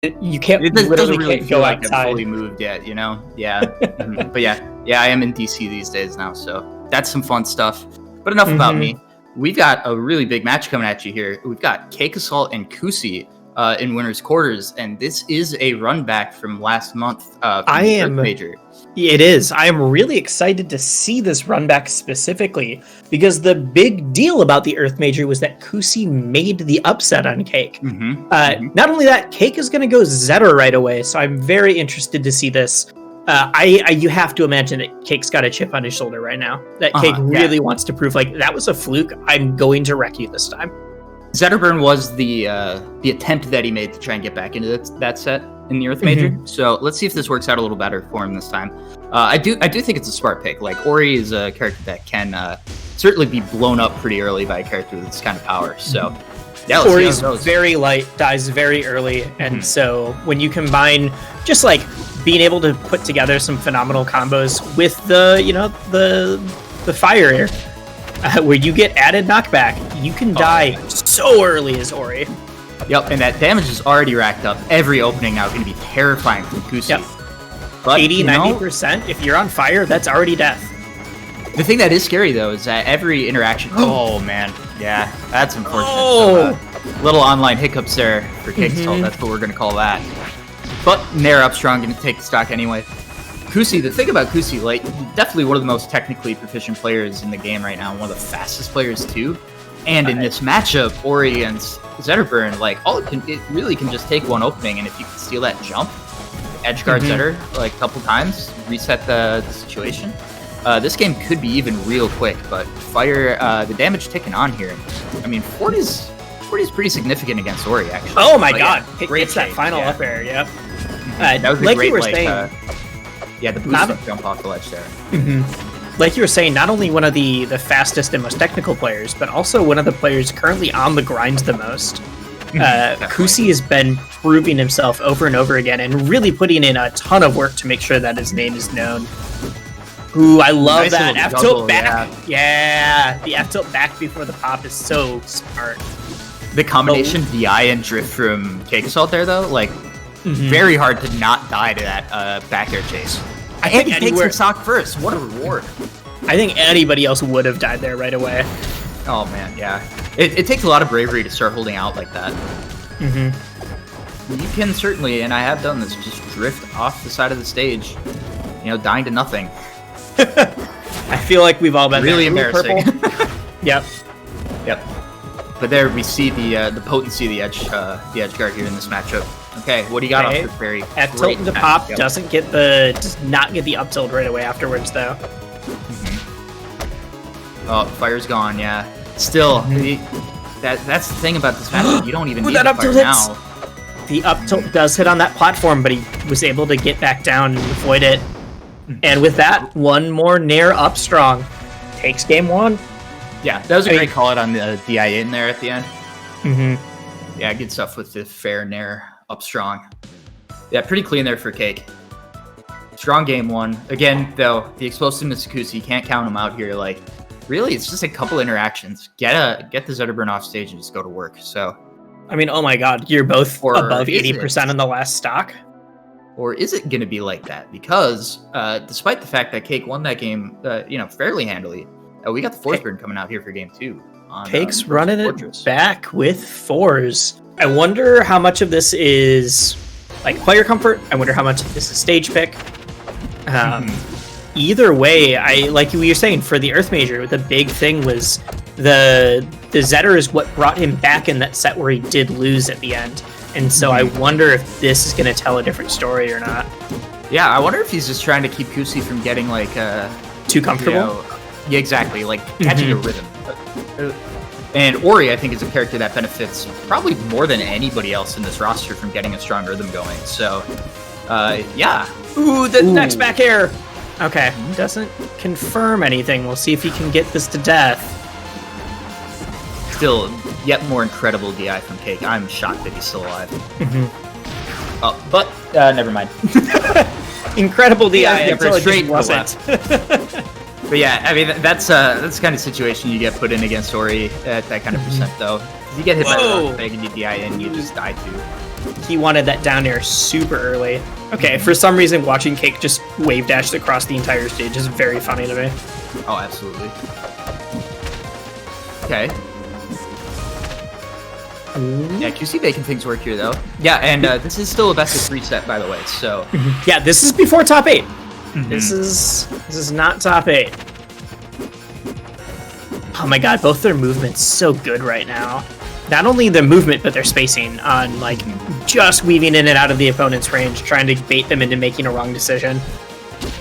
You can't It literally doesn't really can't feel go like outside. I'm fully moved yet, you know? Yeah. But yeah, I am in DC these days now, so that's some fun stuff. But enough about me. We've got a really big match coming at you here. We've got CakeAssault and Kusi in winners quarters, and this is a run back from last month from the Earth Major. It is. I am really excited to see this run back specifically because the big deal about the Earth Major was that Kusi made the upset on Cake. Not only that, Cake is going to go Zetter right away, so I'm very interested to see this. You have to imagine that Cake's got a chip on his shoulder right now. That Cake really wants to prove, like, that was a fluke. I'm going to wreck you this time. Zetterburn was the attempt that he made to try and get back into that set in the Earth Major. So let's see if this works out a little better for him this time. I do think it's a smart pick. Like, Ori is a character that can certainly be blown up pretty early by a character with this kind of power. So yeah, Ori's very light, dies very early, and so when you combine just like being able to put together some phenomenal combos with the fire air, where you get added knockback, you can die so early as Ori. Yep, and that damage is already racked up. Every opening now is going to be terrifying from Kusi. Yep. But 80-90%, if you're on fire, that's already death. The thing that is scary, though, is that every interaction... Oh, man. Yeah, that's unfortunate. Some, little online hiccups there for CakeAssault. That's what we're going to call that. But Nair up strong, going to take the stock anyway. Kusi, the thing about Kusi, like, definitely one of the most technically proficient players in the game right now, one of the fastest players, too. And in this matchup, Ori against Zetterburn, like, it really can just take one opening, and if you can steal that jump, edge guard Zetter, like, a couple times, reset the situation. This game could be even real quick, but fire, the damage taken on here. I mean, 40 is pretty significant against Ori, actually. Oh my god, it's that final up air, yep. That was a like great, you were saying, the boost jump off the ledge there. Like you were saying, not only one of the fastest and most technical players, but also one of the players currently on the grind the most. Kusi has been proving himself over and over again and really putting in a ton of work to make sure that his name is known. Ooh, I love Nice that. little F-tilt juggle, back. Yeah, the F-tilt back before the pop is so smart. The combination DI and drift from CakeAssault there, though, like, very hard to not die to that back air chase. I think he takes some stock first. What a reward. I think anybody else would have died there right away. Oh, man, yeah. It takes a lot of bravery to start holding out like that. You can certainly, and I have done this, just drift off the side of the stage, dying to nothing. I feel like we've all been really embarrassing. Yep. But there we see the potency of the edge guard here in this matchup. Okay, what do you got off the very F tilt into pop does not get the up tilt right away afterwards though. Oh, fire's gone. Yeah. Still, that's the thing about this matchup. You don't even need that fire now. The up tilt does hit on that platform, but he was able to get back down and avoid it. And with that, one more Nair up strong. Takes game one. Yeah, that was a great call out on the DI in there at the end. Yeah, good stuff with the fair Nair up strong. Yeah, pretty clean there for Cake. Strong game one. Again, though, the explosiveness of Kusi, you can't count him out here. Like, really, it's just a couple interactions. Get the Zetterburn off stage and just go to work. So, I mean, oh my god, you're both above 80% in the last stock? Or is it going to be like that? Because despite the fact that Cake won that game, fairly handily, we got the Force Burn coming out here for game two. Cake's running it back with fours. I wonder how much of this is like player comfort. I wonder how much of this is stage pick. Either way, like you were saying, for the Earth Major, the big thing was the Zetter is what brought him back in that set where he did lose at the end. And so I wonder if this is going to tell a different story or not. Yeah, I wonder if he's just trying to keep Kusi from getting like too comfortable. Yeah, exactly, like catching a rhythm. And Ori, I think, is a character that benefits probably more than anybody else in this roster from getting a strong rhythm going. So, yeah. Ooh, the next back air. Okay, doesn't confirm anything. We'll see if he can get this to death. Still, yet more incredible DI from Cake. I'm shocked that he's still alive. Oh, but never mind. Incredible DI until it straight wasn't. But yeah, I mean, that's the kind of situation you get put in against Ori at that kind of percent, though. You get hit by the rock bag and you DI in, you just die too. He wanted that down air super early. Okay, for some reason, watching Cake just wave dashed across the entire stage is very funny to me. Oh, absolutely. Okay. Yeah, QC making things work here, though. Yeah, and this is still a best of 3 set, by the way, so... Yeah, this is before top 8. This is not top 8. Oh my god, both their movements so good right now. Not only the movement, but their spacing on, like, just weaving in and out of the opponent's range, trying to bait them into making a wrong decision.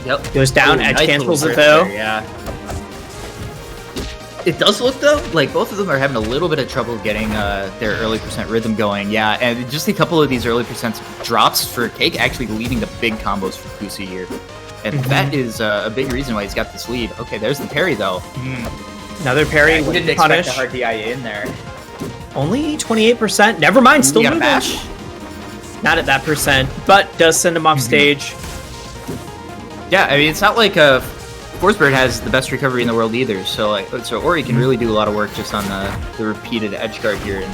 Yep. Goes down, edge nice cancels it, there, though. yeah. It does look, though, like both of them are having a little bit of trouble getting their early percent rhythm going. Yeah, and just a couple of these early percent drops for Cake actually leading the big combos for Kusi here. And that is a big reason why he's got this lead. Okay, there's the parry, though. Another parry. We didn't punish. expect the hard DIA in there. Only 28%. Never mind, still got a moving. bash? Not at that percent, but does send him off stage. Yeah, I mean, it's not like Forsberg has the best recovery in the world either, so Ori can really do a lot of work just on the repeated edge guard here. And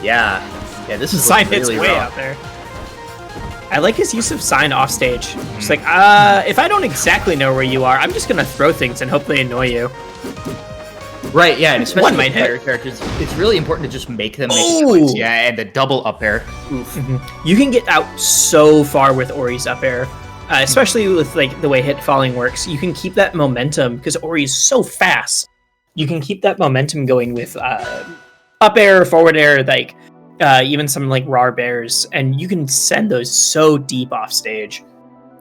yeah, this is Sign hits really way rough. out there. I like his use of sign off stage. Just like, if I don't exactly know where you are, I'm just gonna throw things and hope they annoy you. Right, yeah, and especially One might with player hit. characters, it's really important to just make them make a choice. Yeah, and the double up air. Oof. You can get out so far with Ori's up air, especially with like the way hit falling works. You can keep that momentum because Ori is so fast. You can keep that momentum going with up air, forward air, like even some like raw bears, and you can send those so deep off stage.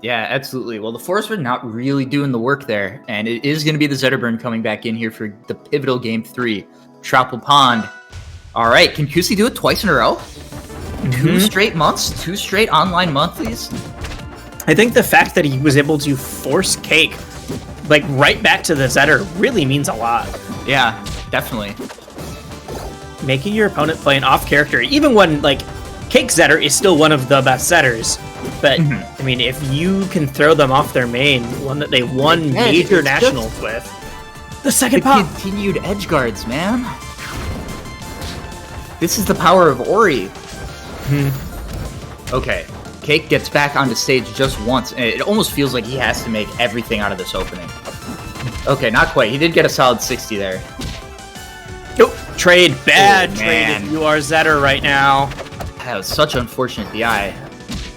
Yeah, absolutely. Well, the Forsberg not really doing the work there, and it is going to be the Zetterburn coming back in here for the pivotal game 3. Troupple Pond. All right, can Kusi do it twice in a row? 2 straight months? 2 straight online monthlies? I think the fact that he was able to force Cake like right back to the Zetter really means a lot. Yeah, definitely. Making your opponent play an off character, even when like Cake Zetter is still one of the best Zetters. But I mean, if you can throw them off their main, one that they won major nationals with, the second pop. Continued edge guards, man. This is the power of Ori. Okay, Cake gets back onto stage just once, and it almost feels like he has to make everything out of this opening. Okay, not quite. He did get a solid 60 there. Nope. Trade. Bad trade man. if you are Zetter right now. That was such unfortunate DI.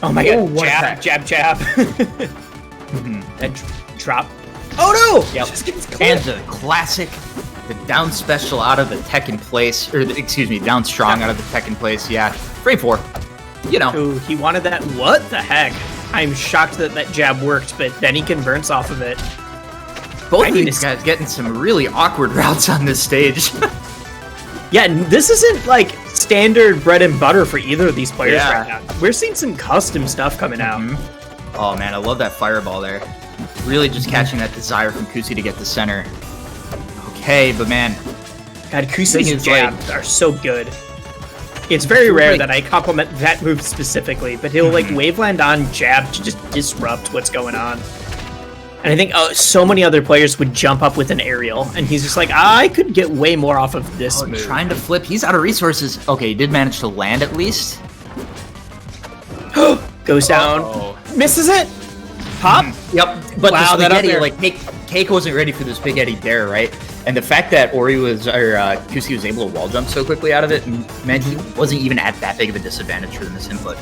Oh my god. Jab. And drop. Oh no! Yep. Just gets And clipped. the classic, the down special out of the tech in place, or excuse me, down strong out of the tech in place. Yeah, frame 4. You know. Ooh, he wanted that. What the heck? I'm shocked that that jab worked, but then he converts off of it. Both of these guys getting some really awkward routes on this stage. Yeah, this isn't like standard bread and butter for either of these players Yeah. right now. We're seeing some custom stuff coming out. Oh man, I love that fireball there. Really just catching that desire from Kusi to get the center. Okay, but man, God, Thing Kusi's is, jabs are so good. It's very rare that I compliment that move specifically, but he'll like waveland on jab to just disrupt what's going on. And I think so many other players would jump up with an aerial, and he's just like, I could get way more off of this move. trying to flip. He's out of resources. Okay, he did manage to land at least. Goes down, misses it, pop. Yep. But Wow, the that up spaghetti, there. like Cake wasn't ready for the spaghetti dare, right? And the fact that Kusi was able to wall jump so quickly out of it meant he wasn't even at that big of a disadvantage for the misinput.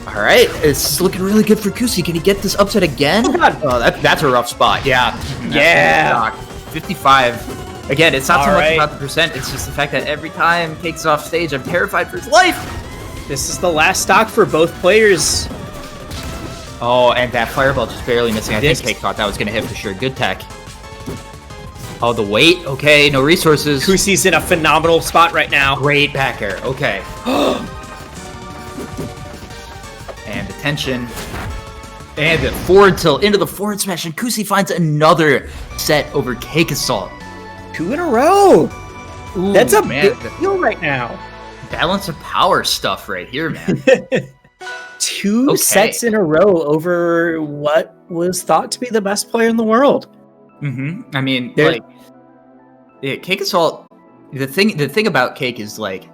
All right, it's looking really good for Kusi. Can he get this upset again? Oh, God. Oh, that's a rough spot. Yeah. Yeah. 55. Again, it's not so much All right. about the percent. It's just the fact that every time Cake's off stage, I'm terrified for his life. This is the last stock for both players. Oh, and that fireball just barely missing. I think This- Cake thought that was going to hit for sure. Good tech. Oh, the weight. Okay, no resources. Kusi's in a phenomenal spot right now. Great back air. Okay. And the tension. And the forward tilt into the forward smash. And Kusi finds another set over CakeAssault. 2 in a row. Ooh, That's a man. big deal right now. Balance of power stuff right here, man. 2 Okay. sets in a row over what was thought to be the best player in the world. I mean, There- like, yeah, CakeAssault. The thing about Cake is like,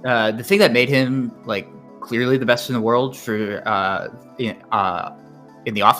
the thing that made him like clearly the best in the world for in the offline